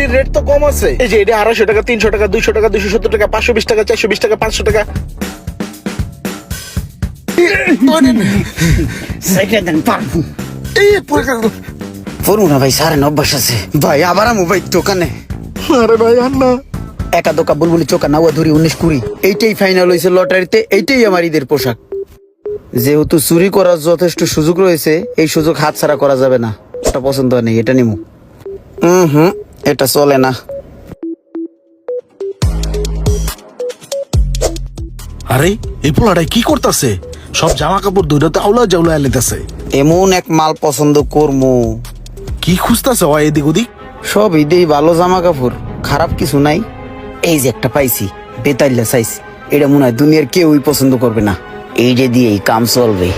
এটির রেট তো কম আছে। এই যে এটা 250 টাকা, 300 টাকা, 200 টাকা, 270 টাকা, 520 টাকা, 420 টাকা, 500 টাকা। ফরমু না ভাই, সারেন অভ্যাস আছে ভাই। আবার আমু ভাই দোকানে। আরে ভাই আর না, একা দোকা বুলবুলি চোকা নাওয়া ধরি 19-20 এইটাই ফাইনাল হয়েছে লটারিতে। এইটাই আমার ঈদের পোশাক। যেহেতু চুরি করার যথেষ্ট সুযোগ রয়েছে, এই সুযোগ হাতছাড়া করা যাবে না। ওটা পছন্দ হয় নাই, এটা নিমু। এটা চলে না। আরে এই পোলাটাই কি করতেছে? সব জামা কাপড় দুইটাতে আউলা জাউলা এলেতেছে। এমন এক মাল পছন্দ করমু। কি খুঁজতেছে ও এদিক ওদিক? সব ঈদেই ভালো জামা কাপড়, খারাপ কিছু নাই। এই যে একটা পাইছি, বেতাইল্লা সাইজ। এটা মনে হয় দুনিয়ার কেউই পছন্দ করবে না। এইটা দিয়েই কাম চলবে।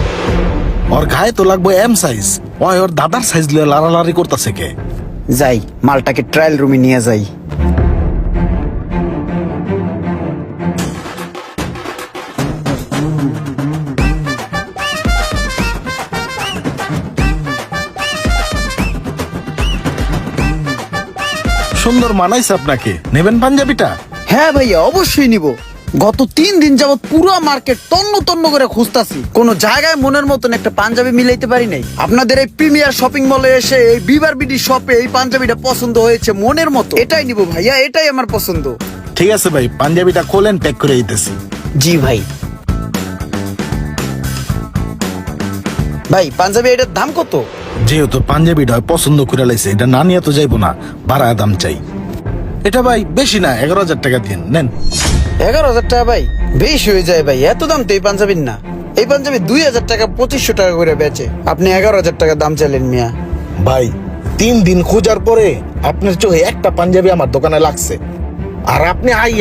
ওর গায়ে তো লাগবে এম সাইজ। ওর দাদার সাইজ লিয়ে লাড়ালাড়ি করতেছে কে? যাই মালটাকে ট্রায়াল রুমে নিয়ে যাই। সুন্দর মানাইছে আপনাকে। নেবেন পাঞ্জাবিটা? হ্যাঁ ভাইয়া, অবশ্যই নিব। গত 3 দিন যাবত পুরো মার্কেট তন্ন তন্ন করে খুঁজতাছি, কোন জায়গায় মনের মতন একটা পাঞ্জাবি মিলাইতে পারি নাই। আপনাদের এই প্রিমিয়ার শপিং মলে এসে এই বিবার বিডি শপে এই পাঞ্জাবিটা পছন্দ হয়েছে মনের মতো। এটাই নিব ভাইয়া, এটাই আমার পছন্দ। ঠিক আছে ভাই, পাঞ্জাবিটা খোলেন, প্যাক করে দিতেছি। জি ভাই। ভাই পাঞ্জাবি এটার দাম কত? যেহেতু পাঞ্জাবিটা পছন্দ করে লাইছে, এটা না নিয়ে তো যাইবো না, বাড়া দাম চাই। এটা ভাই বেশি না, 11,000 টাকা দিন, নেন। 11,000 টাকা ভাই বেশি হয়ে যায় ভাই। এত দাম তো এই পাঞ্জাবির না। এই পাঞ্জাবি 2,000 টাকা 2,500 টাকা করে বেচে, আপনি 11,000 টাকা দাম চাইলেন মিয়া। ভাই 3 দিন খোঁজার পরে আপনার চোখে একটা পাঞ্জাবি আমার দোকানে লাগছে, আর আপনি আই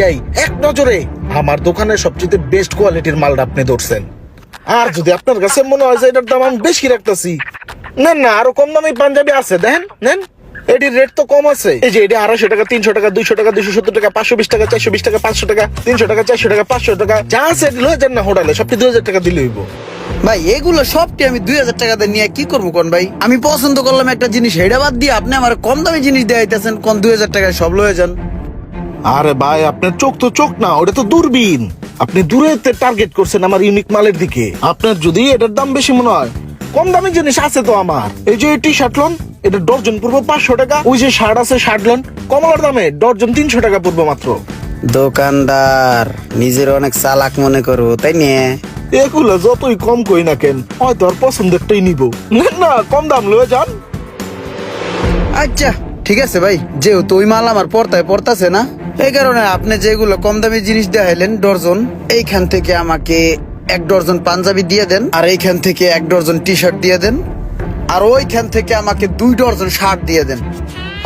এক নজরে আমার দোকানের সবচেয়ে বেস্ট কোয়ালিটির মালটা আপনি ধরছেন। আর যদি আপনার কাছে মনে হয় যে এটার দাম আমি বেশি রাখতেছি, নেন না, আরো কম দামি পাঞ্জাবি আছে, দেখেন নেন। এটির রেট তো কম আছে। এই যে এটা 250 টাকা, 300 টাকা, 200 টাকা, 270 টাকা, 520 টাকা, 420 টাকা, 500 টাকা, 300 টাকা, 400 টাকা, 500 টাকা, যা আছে লয়ে যান না হোটেলে, সবটি 2,000 টাকা দিলে হইব। ভাই এগুলো সবটি আমি 2,000 টাকা দিয়ে নিয়ে কি করবো কোন ভাই? আমি পছন্দ করলাম একটা জিনিস, হেডা বাদ দিয়ে আপনি আমার কম দামি জিনিস দেখাইতেছেন। কোন 2,000 টাকায় সব লয়ে যান? আরে ভাই আপনার চোখ তো চোখ না, ওটা তো দূরবীন। আপনি দূরে টার্গেট করছেন আমার ইউনিক মালের দিকে। আপনার যদি এটার দাম বেশি মনে হয়, কম দামি জিনিস আছে তো আমার। এই যে টি শার্ট লন, এটা ডর্জন পড়বো 500 টাকা। ওই যে শার্ট আছে, শার্ট লন কমলার দামে ডর্জন 300 টাকা পড়বো মাত্র। দোকানদার নিজের অনেক চালাক মনে করো, তাই নিয়ে এগুলো যতই কম কই না কেন, হয়তো আর পছন্দেরটাই নিব। না কম দাম লয়ে যান। আচ্ছা ঠিক আছে ভাই, যেহেতু ওই মাল আমার পড়তাছে না, এই কারণে আপনি যেগুলো কম দামি জিনিস দেখাইলেন ডর্জন, এইখান থেকে আমাকে 1 ডর্জন পাঞ্জাবি দিয়ে দেন, আর এইখান থেকে 1 ডর্জন টি শার্ট দিয়ে দেন, আর ওইখান থেকে আমাকে 2 ডর্জন শার্ট দিয়ে দেন।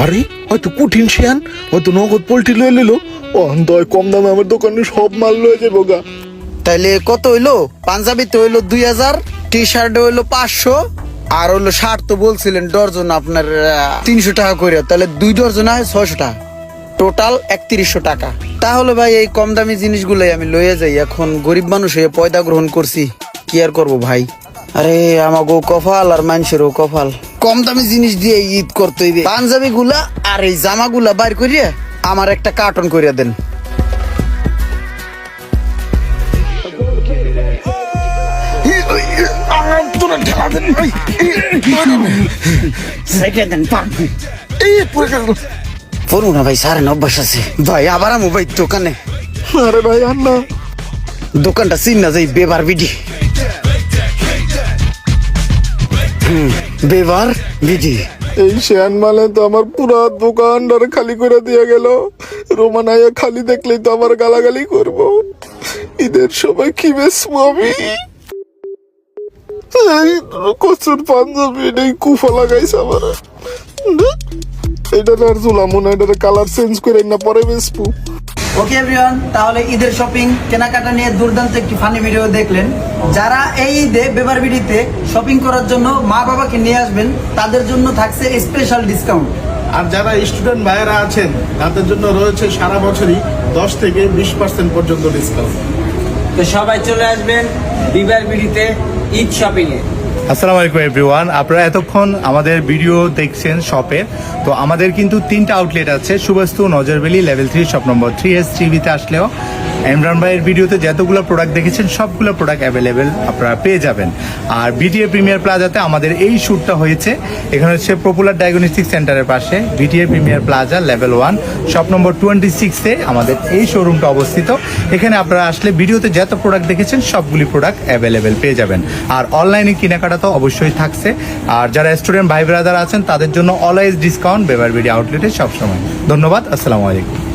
আরে হয়তো কঠিন শিয়ান, হয়তো নগদ পোল্ট্রি লয়ে নিল। ও দয় কম দামে আমার দোকানে সব মাল লয়ে যাবো গা। তাইলে কত হইলো? পাঞ্জাবি তো হইলো 2,000, টি শার্ট হইলো 500, আর হইলো শার্ট তো বলছিলেন ডর্জন আপনার 300 টাকা করে। তাহলে 2 ডর্জন হয় 600 টাকা, টোটাল 3100 টাকা। তাহলে ভাই এই কম দামি জিনিসগুলাই আমি লইয়া যাই। এখন গরিব মানুষ হয়ে পয়দা গ্রহণ করছি, কি আর করবো ভাই। আরে আমাগো কপাল আর মানুষেরও কপাল, কম দামি জিনিস দিয়ে ঈদ করতে হইবে। পাঞ্জাবি গুলা আর এই জামা গুলা বাইর করিয়া আমার একটা কার্টন করিয়া দেন। ফরমু না ভাই, সারেন অভ্যাস আছে ভাই। আবার আমু ভাই দোকানে। আরে ভাই আর না, দোকানটা চিন না যাই, বেবার বিডি। বেবার বিডি। এই শেয়ান মালে তো আমার পুরা দোকানটারে খালি করে দিয়ে গেল। রোমানাইয়া খালি দেখলেই তো আমার গালাগালি করবো। ঈদের সময় কি বেচবো আমি? কচুর পাঞ্জাবি এটাই কুফা লাগাইছে আমার। এটা আর ঝুলামো না, এটা কালার চেঞ্জ করে না পরে বেচবো। ওকে এভরিওয়ান, তাহলে ঈদের শপিং কেনাকাটা নিয়ে দুর্দান্ত একটি ফানি ভিডিও দেখলেন। যারা এই ঈদে বেবার বিডিতে শপিং করার জন্য মা বাবাকে নিয়ে আসবেন, তাদের জন্য থাকছে স্পেশাল ডিসকাউন্ট। আর যারা স্টুডেন্ট ভাইয়েরা আছেন, তাদের জন্য রয়েছে সারা বছরই 10 থেকে 20% পর্যন্ত ডিসকাউন্ট। তো সবাই চলে আসবেন বিবার বিডিতে ঈদ শপিং এ। আসসালামু আলাইকুম এভরিওয়ান, আপনারা এতক্ষণ আমাদের ভিডিও দেখছেন শপের। তো আমাদের কিন্তু 3টা আউটলেট আছে, সুবাস্তু, নজরবেলি, লেভেল 3 শপ নম্বর 3S3B-তে আসলেও ইমরান ভাইয়ের ভিডিওতে যতগুলো প্রোডাক্ট দেখেছেন সবগুলো প্রোডাক্ট অ্যাভেলেবেল আপনারা পেয়ে যাবেন। আর বিটিএ প্রিমিয়ার প্লাজাতে আমাদের এই শ্যুটটা হয়েছে, এখানে হচ্ছে পপুলার ডায়াগনস্টিক সেন্টারের পাশে BTA premier plaza level 1 shop number 26-এ আমাদের এই শোরুমটা অবস্থিত। এখানে আপনারা আসলে ভিডিওতে যত প্রোডাক্ট দেখেছেন সবগুলি প্রোডাক্ট অ্যাভেলেবেল পেয়ে যাবেন। আর অনলাইনে কেনাকাটা তো অবশ্যই থাকছে। আর যারা স্টুডেন্ট ভাই ব্রাদার আছেন তাদের জন্য অলওয়েজ ডিসকাউন্ট বেবার বিডি আউটলেটে সবসময়। ধন্যবাদ, আসসালামু আলাইকুম।